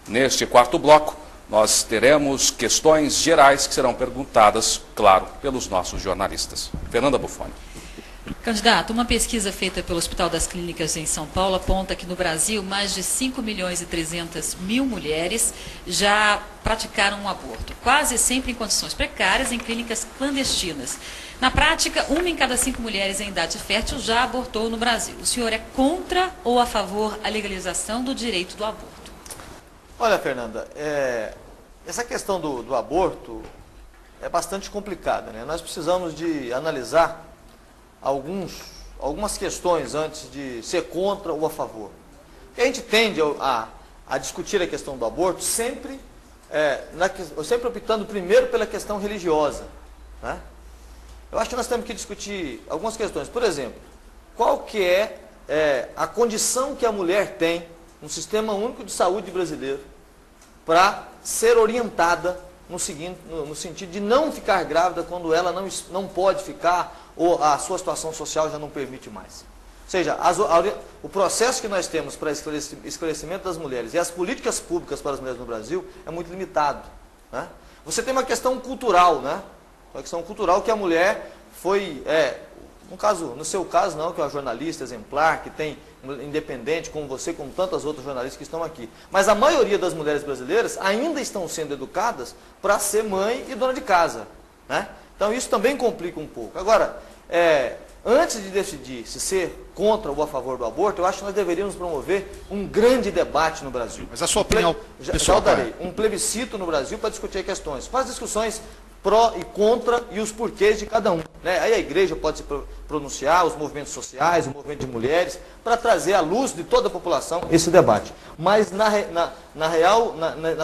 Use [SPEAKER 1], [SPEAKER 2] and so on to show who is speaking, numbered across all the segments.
[SPEAKER 1] Neste quarto bloco, nós teremos questões gerais que serão perguntadas, claro, pelos nossos jornalistas. Fernanda Bufoni.
[SPEAKER 2] Candidato, uma pesquisa feita pelo Hospital das Clínicas em São Paulo aponta que no Brasil mais de 5.300.000 mulheres já praticaram um aborto, quase sempre em condições precárias em clínicas clandestinas. Na prática, 1 em cada 5 mulheres em idade fértil já abortou no Brasil. O senhor é contra ou a favor a legalização do direito do aborto?
[SPEAKER 3] Olha, Fernanda, essa questão do aborto é bastante complicada, né? Nós precisamos de analisar algumas questões antes de ser contra ou a favor. Porque a gente tende a discutir a questão do aborto sempre optando primeiro pela questão religiosa, né? Eu acho que nós temos que discutir algumas questões. Por exemplo, qual que é a condição que a mulher tem no Sistema Único de Saúde brasileiro para ser orientada no sentido de não ficar grávida quando ela não pode ficar ou a sua situação social já não permite mais. Ou seja, o processo que nós temos para esclarecimento das mulheres e as políticas públicas para as mulheres no Brasil é muito limitado, né? Você tem uma questão cultural, né? Uma questão cultural que a mulher foi, no seu caso não, que é uma jornalista exemplar, que tem independente, como você, como tantas outras jornalistas que estão aqui. Mas a maioria das mulheres brasileiras ainda estão sendo educadas para ser mãe e dona de casa, né? Então isso também complica um pouco. Agora, antes de decidir se ser contra ou a favor do aborto, eu acho que nós deveríamos promover um grande debate no Brasil.
[SPEAKER 4] Mas a sua opinião
[SPEAKER 3] pessoal, já darei um plebiscito no Brasil para discutir questões. Faz discussões pró e contra e os porquês de cada um, né? Aí a igreja pode se pronunciar, os movimentos sociais, o movimento de mulheres, para trazer à luz de toda a população esse debate. Mas na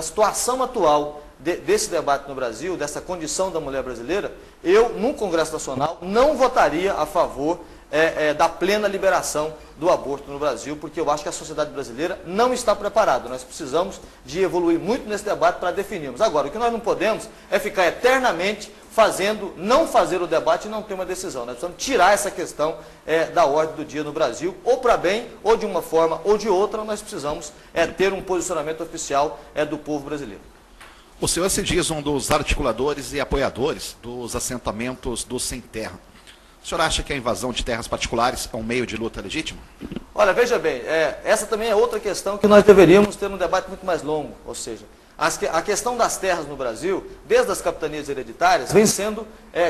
[SPEAKER 3] situação atual desse debate no Brasil, dessa condição da mulher brasileira, eu, no Congresso Nacional, não votaria a favor da plena liberação do aborto no Brasil, porque eu acho que a sociedade brasileira não está preparada. Nós precisamos de evoluir muito nesse debate para definirmos. Agora, o que nós não podemos é ficar eternamente não fazer o debate e não ter uma decisão. Nós precisamos tirar essa questão da ordem do dia no Brasil, ou para bem, ou de uma forma ou de outra, nós precisamos ter um posicionamento oficial do povo brasileiro.
[SPEAKER 4] O senhor se diz um dos articuladores e apoiadores dos assentamentos do sem terra. O senhor acha que a invasão de terras particulares é um meio de luta legítimo?
[SPEAKER 3] Olha, veja bem, essa também é outra questão que nós deveríamos ter um debate muito mais longo. Ou seja, a questão das terras no Brasil, desde as capitanias hereditárias, vem sendo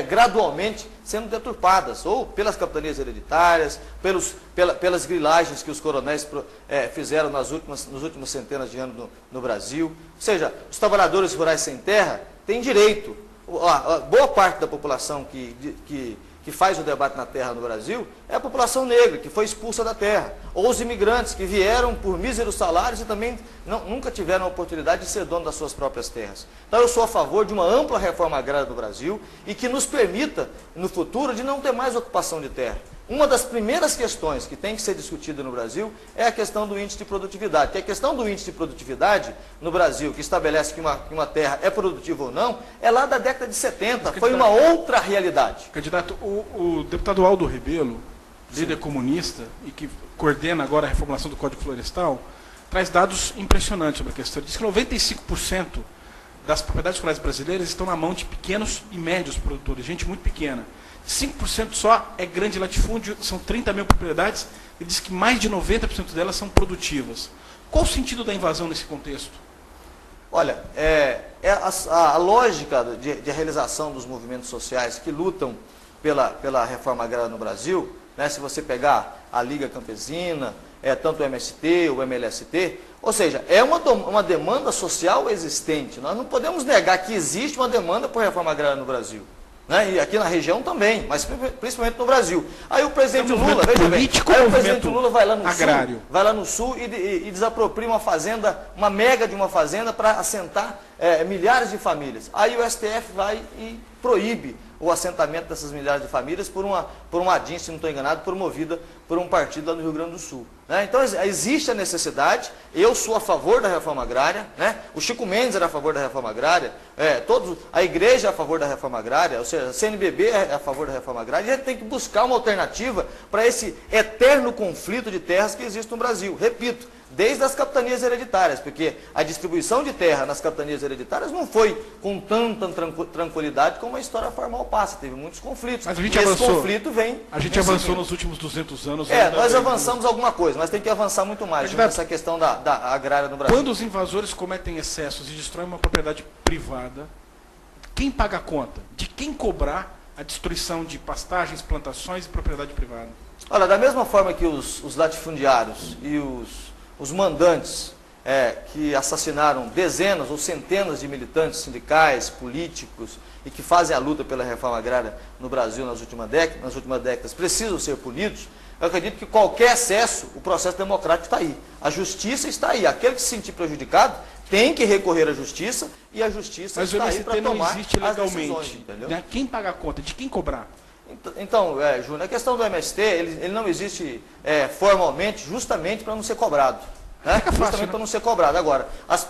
[SPEAKER 3] gradualmente sendo deturpadas, ou pelas capitanias hereditárias, pelas grilagens que os coronéis fizeram nas últimas centenas de anos no Brasil. Ou seja, os trabalhadores rurais sem terra têm direito. Boa parte da população que faz o debate na terra no Brasil é a população negra, que foi expulsa da terra. Ou os imigrantes que vieram por míseros salários e também nunca tiveram a oportunidade de ser dono das suas próprias terras. Então eu sou a favor de uma ampla reforma agrária do Brasil e que nos permita, no futuro, de não ter mais ocupação de terra. Uma das primeiras questões que tem que ser discutida no Brasil é a questão do índice de produtividade. Que a questão do índice de produtividade no Brasil, que estabelece que uma terra é produtiva ou não, é lá da década de 70, foi uma outra realidade.
[SPEAKER 5] Candidato, o deputado Aldo Rebelo, líder comunista e que coordena agora a reformulação do Código Florestal, traz dados impressionantes sobre a questão. Ele diz que 95% das propriedades rurais brasileiras estão na mão de pequenos e médios produtores, gente muito pequena. 5% só é grande latifúndio, são 30 mil propriedades, ele diz que mais de 90% delas são produtivas. Qual o sentido da invasão nesse contexto?
[SPEAKER 3] Olha, a lógica de realização dos movimentos sociais que lutam pela reforma agrária no Brasil, né, se você pegar a Liga Campesina, tanto o MST, o MLST, ou seja, é uma demanda social existente. Nós não podemos negar que existe uma demanda por reforma agrária no Brasil. Né? E aqui na região também, mas principalmente no Brasil. Aí o presidente Lula, veja bem, o presidente Lula vai lá no sul e desapropria uma fazenda, uma mega de uma fazenda para assentar milhares de famílias. Aí o STF vai e proíbe o assentamento dessas milhares de famílias por por uma ADIM, se não estou enganado, promovida por um partido lá no Rio Grande do Sul. Né? Então existe a necessidade, eu sou a favor da reforma agrária, né? O Chico Mendes era a favor da reforma agrária, a igreja é a favor da reforma agrária, ou seja, a CNBB é a favor da reforma agrária, e a gente tem que buscar uma alternativa para esse eterno conflito de terras que existe no Brasil. Repito, desde as capitanias hereditárias, porque a distribuição de terra nas capitanias hereditárias não foi com tanta tranquilidade como a história formal passa, teve muitos conflitos.
[SPEAKER 5] Mas a gente
[SPEAKER 3] esse
[SPEAKER 5] avançou,
[SPEAKER 3] conflito vem...
[SPEAKER 5] A gente avançou nos últimos 200 anos.
[SPEAKER 3] Nós avançamos alguma coisa, mas tem que avançar muito mais nessa questão da agrária no Brasil.
[SPEAKER 5] Quando os invasores cometem excessos e destroem uma propriedade privada, quem paga a conta? De quem cobrar a destruição de pastagens, plantações e propriedade privada?
[SPEAKER 3] Olha, da mesma forma que os latifundiários e os mandantes que assassinaram dezenas ou centenas de militantes sindicais, políticos e que fazem a luta pela reforma agrária no Brasil nas últimas décadas precisam ser punidos, eu acredito que qualquer excesso, o processo democrático está aí. A justiça está aí. Aquele que se sentir prejudicado tem que recorrer à justiça e a justiça está aí para tomar
[SPEAKER 5] não existe legalmente,
[SPEAKER 3] as decisões. Entendeu?
[SPEAKER 5] Né? Quem paga a conta? De quem cobrar?
[SPEAKER 3] Então, Júnior, a questão do MST, ele não existe formalmente justamente para não ser cobrado. Né? Justamente para não ser cobrado. Agora,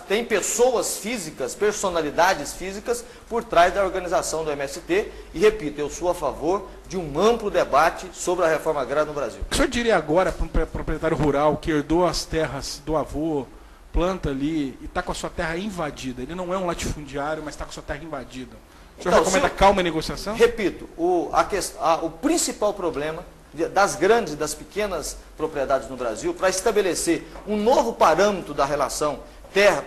[SPEAKER 3] tem pessoas físicas, personalidades físicas por trás da organização do MST e, repito, eu sou a favor de um amplo debate sobre a reforma agrária no Brasil.
[SPEAKER 5] O senhor diria agora para um proprietário rural que herdou as terras do avô, planta ali e está com a sua terra invadida, ele não é um latifundiário, mas está com a sua terra invadida, o senhor recomenda calma e negociação?
[SPEAKER 3] Repito, o principal problema das grandes e das pequenas propriedades no Brasil, para estabelecer um novo parâmetro da relação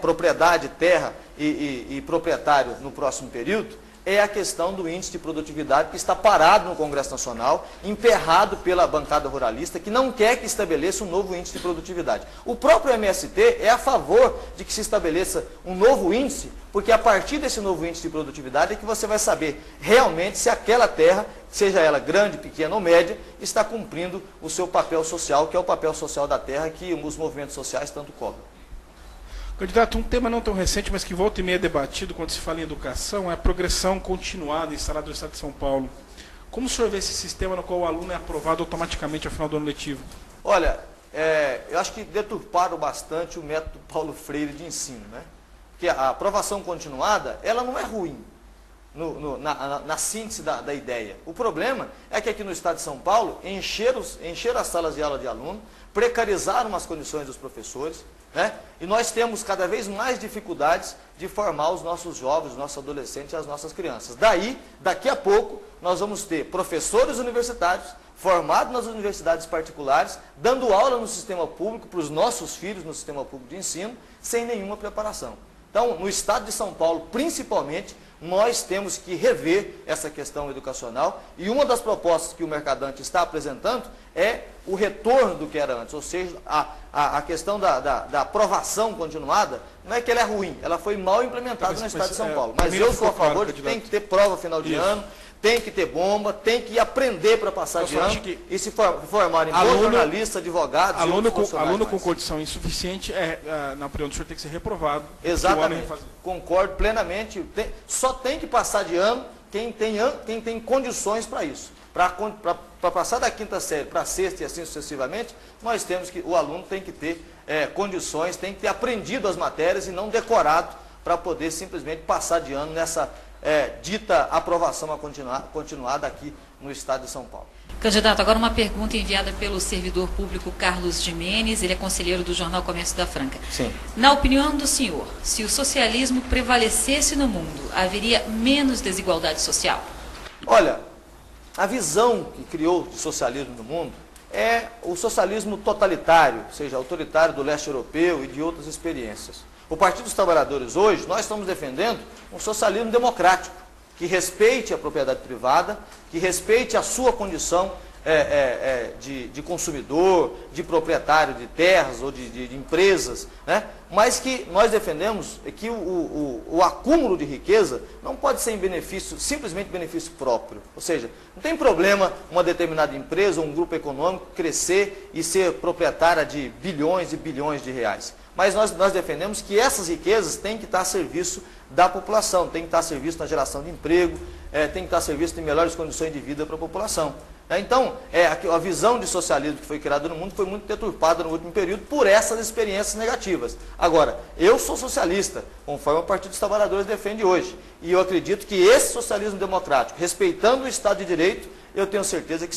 [SPEAKER 3] propriedade, terra e proprietário no próximo período, é a questão do índice de produtividade que está parado no Congresso Nacional, emperrado pela bancada ruralista, que não quer que estabeleça um novo índice de produtividade. O próprio MST é a favor de que se estabeleça um novo índice, porque a partir desse novo índice de produtividade é que você vai saber realmente se aquela terra, seja ela grande, pequena ou média, está cumprindo o seu papel social, que é o papel social da terra que os movimentos sociais tanto cobram.
[SPEAKER 5] Candidato, um tema não tão recente, mas que volta e meia é debatido quando se fala em educação, é a progressão continuada instalada no Estado de São Paulo. Como o senhor vê esse sistema no qual o aluno é aprovado automaticamente ao final do ano letivo?
[SPEAKER 3] Olha, eu acho que deturparam bastante o método Paulo Freire de ensino, né? Porque a aprovação continuada, ela não é ruim na síntese da ideia. O problema é que aqui no Estado de São Paulo, encheram as salas de aula de aluno, precarizaram as condições dos professores, né? E nós temos cada vez mais dificuldades de formar os nossos jovens, os nossos adolescentes e as nossas crianças. Daqui a pouco, nós vamos ter professores universitários formados nas universidades particulares, dando aula no sistema público para os nossos filhos no sistema público de ensino, sem nenhuma preparação. Então, no Estado de São Paulo, principalmente, nós temos que rever essa questão educacional e uma das propostas que o Mercadante está apresentando é o retorno do que era antes, ou seja, a questão da aprovação continuada, não é que ela é ruim, ela foi mal implementada no Estado de São Paulo, mas eu sou a favor de que tem que ter prova final de ano, tem que ter bomba, tem que aprender para passar de ano e se formarem bons jornalistas, advogados
[SPEAKER 5] aluno com condição insuficiente, na opinião do senhor, tem que ser reprovado.
[SPEAKER 3] Exatamente, concordo plenamente. Só tem que passar de ano quem tem condições para isso. Para passar da quinta série para a sexta e assim sucessivamente, o aluno tem que ter condições, tem que ter aprendido as matérias e não decorado para poder simplesmente passar de ano nessa dita aprovação continuada aqui no Estado de São Paulo.
[SPEAKER 2] Candidato, agora uma pergunta enviada pelo servidor público Carlos Jimenez, ele é conselheiro do Jornal Comércio da Franca.
[SPEAKER 3] Sim.
[SPEAKER 2] Na opinião do senhor, se o socialismo prevalecesse no mundo, haveria menos desigualdade social?
[SPEAKER 3] Olha, a visão que criou de socialismo no mundo é o socialismo totalitário, ou seja, autoritário do leste europeu e de outras experiências. O Partido dos Trabalhadores hoje, nós estamos defendendo um socialismo democrático, que respeite a propriedade privada, que respeite a sua condição de consumidor, de proprietário de terras ou de empresas, né? Mas que nós defendemos que o acúmulo de riqueza não pode ser simplesmente benefício próprio. Ou seja, não tem problema uma determinada empresa ou um grupo econômico crescer e ser proprietária de bilhões e bilhões de reais. Mas nós defendemos que essas riquezas têm que estar a serviço da população, têm que estar a serviço da geração de emprego, tem que estar a serviço de melhores condições de vida para a população. Então, a visão de socialismo que foi criada no mundo foi muito deturpada no último período por essas experiências negativas. Agora, eu sou socialista, conforme o Partido dos Trabalhadores defende hoje. E eu acredito que esse socialismo democrático, respeitando o Estado de Direito, eu tenho certeza que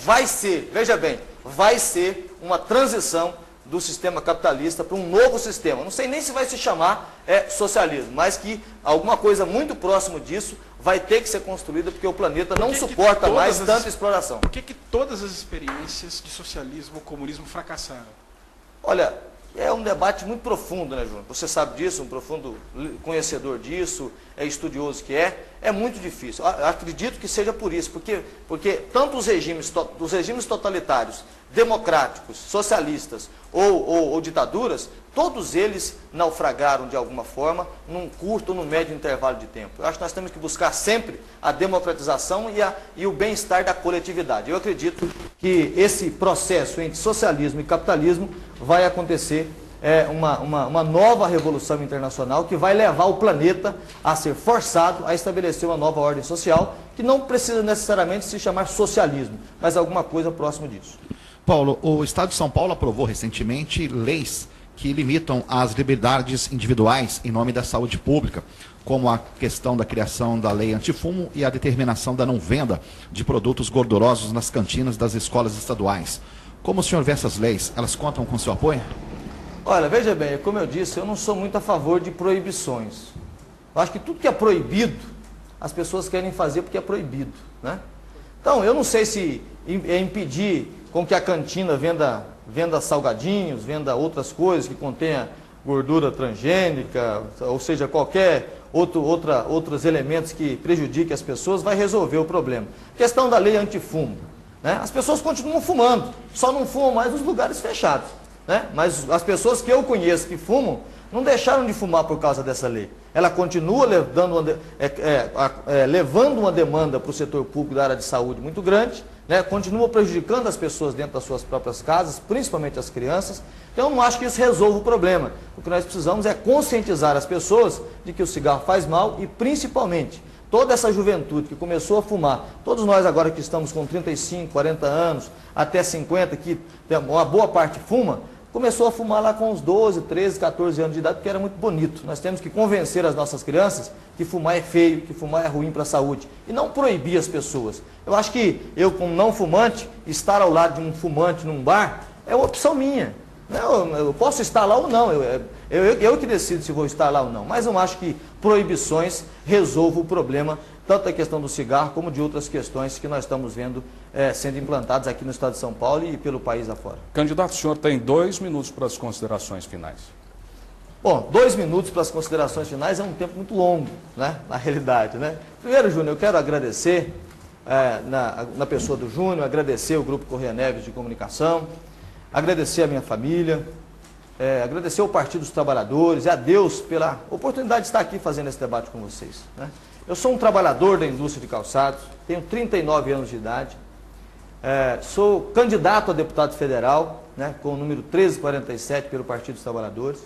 [SPEAKER 3] vai ser, veja bem, vai ser uma transição do sistema capitalista para um novo sistema. Não sei nem se vai se chamar socialismo, mas que alguma coisa muito próximo disso vai ter que ser construída, porque o planeta não suporta mais tanta exploração.
[SPEAKER 5] Por que todas as experiências de socialismo ou comunismo fracassaram?
[SPEAKER 3] Olha, é um debate muito profundo, né, Júnior? Você sabe disso, um profundo conhecedor disso, é estudioso que é muito difícil. Acredito que seja por isso, porque tanto os regimes totalitários, democráticos, socialistas ou ditaduras, todos eles naufragaram de alguma forma num curto ou num médio intervalo de tempo. Eu acho que nós temos que buscar sempre a democratização e o bem-estar da coletividade. Eu acredito que esse processo entre socialismo e capitalismo vai acontecer uma nova revolução internacional que vai levar o planeta a ser forçado a estabelecer uma nova ordem social que não precisa necessariamente se chamar socialismo, mas alguma coisa próximo disso.
[SPEAKER 4] Paulo, o Estado de São Paulo aprovou recentemente leis que limitam as liberdades individuais em nome da saúde pública, como a questão da criação da lei antifumo e a determinação da não venda de produtos gordurosos nas cantinas das escolas estaduais. Como o senhor vê essas leis? Elas contam com seu apoio?
[SPEAKER 3] Olha, veja bem, como eu disse, eu não sou muito a favor de proibições. Eu acho que tudo que é proibido, as pessoas querem fazer porque é proibido, né? Então, eu não sei se impedir com que a cantina venda salgadinhos, venda outras coisas que contenha gordura transgênica, ou seja, qualquer outros elementos que prejudiquem as pessoas, vai resolver o problema. Questão da lei antifumo, né? As pessoas continuam fumando, só não fumam mais nos lugares fechados, né? Mas as pessoas que eu conheço que fumam, não deixaram de fumar por causa dessa lei. Ela continua levando uma demanda para o setor público da área de saúde muito grande, né? Continua prejudicando as pessoas dentro das suas próprias casas, principalmente as crianças. Então, eu não acho que isso resolva o problema. O que nós precisamos é conscientizar as pessoas de que o cigarro faz mal e, principalmente, toda essa juventude que começou a fumar, todos nós agora que estamos com 35, 40 anos, até 50, que uma boa parte fuma, começou a fumar lá com uns 12, 13, 14 anos de idade, porque era muito bonito. Nós temos que convencer as nossas crianças que fumar é feio, que fumar é ruim para a saúde. E não proibir as pessoas. Eu acho que eu, como não fumante, estar ao lado de um fumante num bar é uma opção minha. Eu posso estar lá ou não, eu que decido se vou estar lá ou não. Mas eu acho que proibições resolvam o problema, tanto da questão do cigarro, como de outras questões que nós estamos vendo sendo implantadas aqui no estado de São Paulo e pelo país afora.
[SPEAKER 1] Candidato, o senhor tem 2 minutos para as considerações finais.
[SPEAKER 3] Bom, 2 minutos para as considerações finais é um tempo muito longo, né, na realidade, né? Primeiro, Júnior, eu quero agradecer, na pessoa do Júnior, agradecer o Grupo Correia Neves de Comunicação, agradecer a minha família, agradecer ao Partido dos Trabalhadores e a Deus pela oportunidade de estar aqui fazendo esse debate com vocês, né? Eu sou um trabalhador da indústria de calçados, tenho 39 anos de idade, sou candidato a deputado federal, né, com o número 1347 pelo Partido dos Trabalhadores.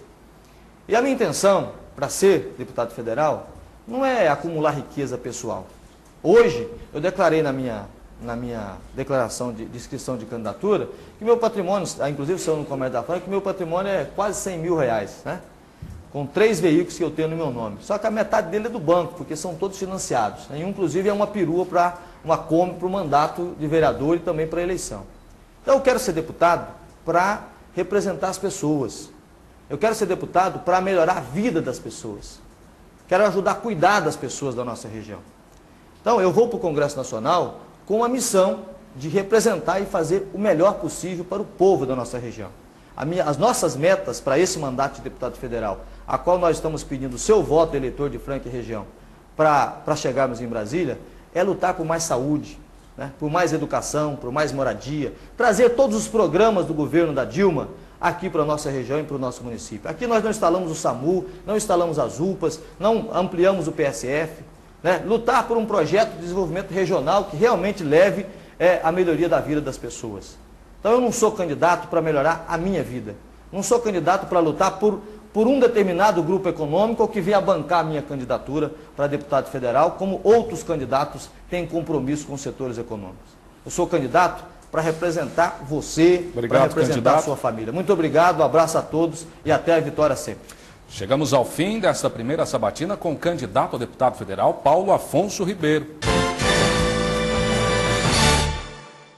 [SPEAKER 3] E a minha intenção para ser deputado federal não é acumular riqueza pessoal. Hoje, eu declarei na minha declaração de inscrição de candidatura que meu patrimônio, inclusive saiu no Comércio da Franca, que meu patrimônio é quase 100 mil reais, né? Com 3 veículos que eu tenho no meu nome. Só que a metade dele é do banco, porque são todos financiados. Né? Inclusive é uma perua para uma Kombi para o mandato de vereador e também para a eleição. Então eu quero ser deputado para representar as pessoas. Eu quero ser deputado para melhorar a vida das pessoas. Quero ajudar a cuidar das pessoas da nossa região. Então eu vou para o Congresso Nacional com a missão de representar e fazer o melhor possível para o povo da nossa região. As nossas metas para esse mandato de deputado federal, a qual nós estamos pedindo o seu voto, eleitor de Franca e região, para chegarmos em Brasília, é lutar por mais saúde, né, por mais educação, por mais moradia, trazer todos os programas do governo da Dilma aqui para a nossa região e para o nosso município. Aqui nós não instalamos o SAMU, não instalamos as UPAs, não ampliamos o PSF, né, lutar por um projeto de desenvolvimento regional que realmente leve a melhoria da vida das pessoas. Então eu não sou candidato para melhorar a minha vida. Não sou candidato para lutar por um determinado grupo econômico ou que venha bancar a minha candidatura para deputado federal, como outros candidatos têm compromisso com os setores econômicos. Eu sou candidato para representar você, para
[SPEAKER 1] Obrigado,
[SPEAKER 3] representar
[SPEAKER 1] candidato.
[SPEAKER 3] a sua família. Muito obrigado, um abraço a todos e até a vitória sempre.
[SPEAKER 1] Chegamos ao fim desta primeira sabatina com o candidato a deputado federal Paulo Afonso Ribeiro.